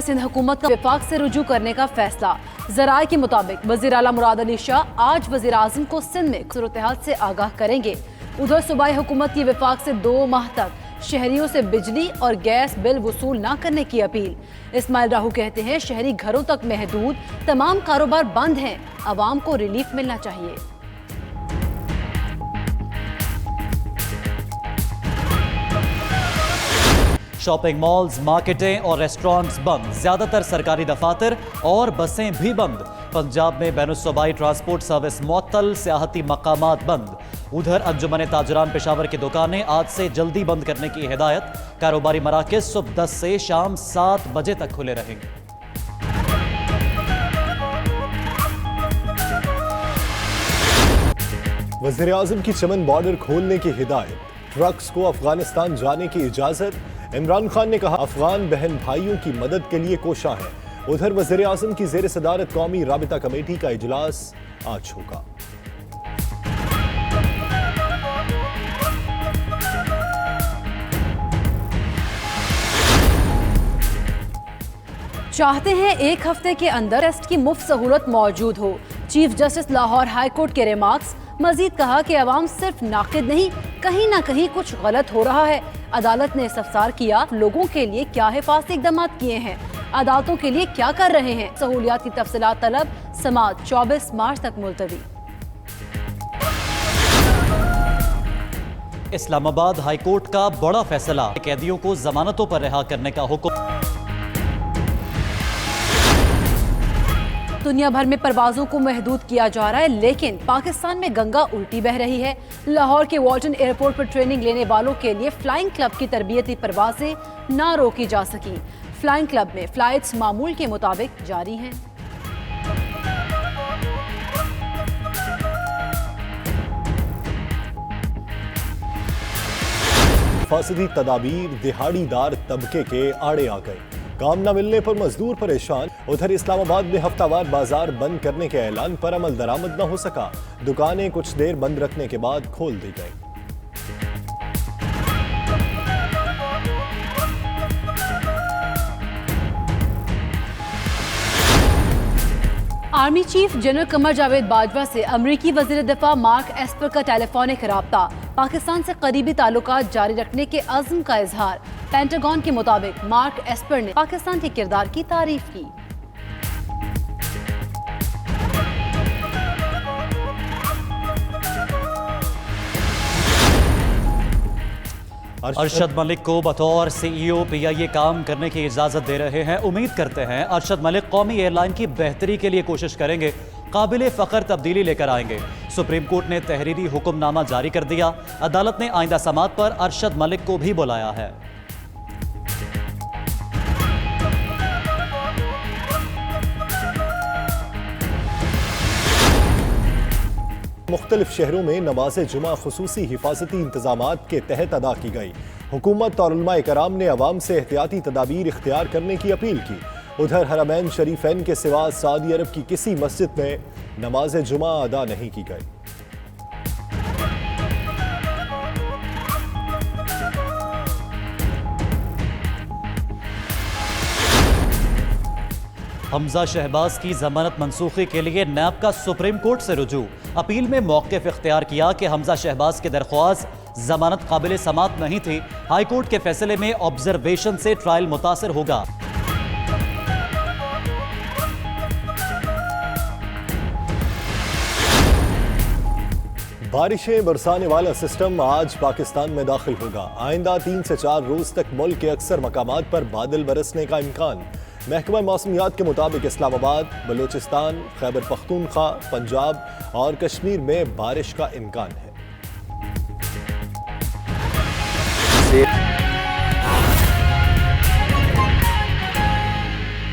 सिंध हुकूमत का विफाक से रुजू करने का फैसला। जराये के मुताबिक वज़ीर आला मुराद अली शाह आज वज़ीर आज़म को सिंध में सूरत हाल से आगाह करेंगे। उधर सूबाई हुकूमत की विफाक से 2 माह तक शहरियों से बिजली और गैस बिल वसूल न करने की अपील। इस्माइल राहू कहते हैं शहरी घरों तक महदूद, तमाम कारोबार बंद हैं, आवाम को रिलीफ मिलना चाहिए। शॉपिंग मॉल्स, मार्केटें और रेस्टोरेंट्स बंद, ज्यादातर सरकारी दफातर और बसें भी बंद। पंजाब में बैनुस्सूबाई ट्रांसपोर्ट सर्विस मुअत्तल, सियाहती मकामात बंद। उधर अंजुमन ताजरान पेशावर की दुकानें आज से जल्दी बंद करने की हिदायत। कारोबारी मराकज़ सुबह 10 से शाम 7 बजे तक खुले रहेंगे। वज़ीर आज़म की चमन बॉर्डर खोलने की हिदायत, ट्रक्स को अफगानिस्तान जाने की इजाजत। इमरान खान ने कहा अफगान बहन भाइयों की मदद के लिए कोशा है। उधर वज़ीर आज़म की ज़ेर सदारत कौमी राबिता कमेटी का इजलास आज होगा। चाहते हैं 1 हफ्ते के अंदर टेस्ट की मुफ्त सहूलत मौजूद हो। Chief justice Lahore high court के रिमार्क्स। मजीद कहा कि अवाम सिर्फ नाकिद नहीं, कहीं ना कहीं कुछ गलत हो रहा है। अदालत ने इस्तफसार किया लोगों के लिए क्या हिफाजती इक़दाम किए हैं, अदालतों के लिए क्या कर रहे हैं। सहूलियात की तफसीलात तलब, समाअत 24 मार्च तक मुलतवी। इस्लामाबाद हाई कोर्ट का बड़ा फैसला, कैदियों को जमानतों पर रिहा करने का हुक्म। दुनिया भर में परवाजों को महदूद किया जा रहा है, लेकिन पाकिस्तान में गंगा उल्टी बह रही है। लाहौर के वाल्टन एयरपोर्ट पर ट्रेनिंग लेने वालों के लिए फ्लाइंग क्लब की तरबियती परवाजें ना रोकी जा सकी। फ्लाइंग क्लब में फ्लाइट्स मामूल के मुताबिक जारी हैं। फासदी तदाबीर दिहाड़ीदार तबके के आड़े आ गए। काम न मिलने पर मजदूर परेशान। उधर इस्लामाबाद में हफ्तावार बाजार बंद करने के ऐलान पर अमल दरामद न हो सका। दुकानें कुछ देर बंद रखने के बाद खोल दी गई। Army chief general Qamar Javed Bajwa से अमरीकी वजीर दिफा मार्क एस्पर का टेलीफोनिक राब्ता। पाकिस्तान से करीबी ताल्लुकात जारी रखने के अज़्म का इजहार। पेंटागन के मुताबिक मार्क एस्पर ने पाकिस्तान के किरदार की तारीफ की। अरशद मलिक को बतौर CEO PIA काम करने की इजाजत दे रहे हैं। उम्मीद करते हैं अरशद मलिक कौमी एयरलाइन की बेहतरी के लिए कोशिश करेंगे, काबिल फ़ख्र तब्दीली लेकर आएंगे। सुप्रीम कोर्ट ने तहरीरी हुक्मनामा जारी कर दिया। अदालत ने आइंदा समाअत पर अरशद मलिक को भी बुलाया है। मुख्तलिफ शहरों में नमाज जुमा खुसूसी हिफाजती इंतजामात के तहत अदा की गई। हुकूमत और उलमाए कराम ने अवाम से एहतियाती तदाबीर इख्तियार करने की अपील की। उधर हरमैन शरीफैन के सिवा सऊदी अरब की किसी मस्जिद में नमाज जुमा अदा नहीं की गई। हमजा शहबाज की जमानत मनसूखी के लिए नैब का सुप्रीम कोर्ट से रुजू। अपील में मौक़िफ़ इख्तियार किया कि हमजा शहबाज की दरख्वास्त जमानत काबिल समाअत नहीं थी। हाई कोर्ट के फैसले में ऑब्जर्वेशन से ट्रायल मुतासिर होगा। बारिशें बरसाने वाला सिस्टम आज पाकिस्तान में दाखिल होगा। आइंदा 3 से 4 रोज तक मुल्क के अक्सर मकामात पर बादल बरसने का इम्कान। महकमा मौसमियात के मुताबिक इस्लामाबाद, बलूचिस्तान, खैबर पख्तूनख्वा, पंजाब और कश्मीर में बारिश का इम्कान है।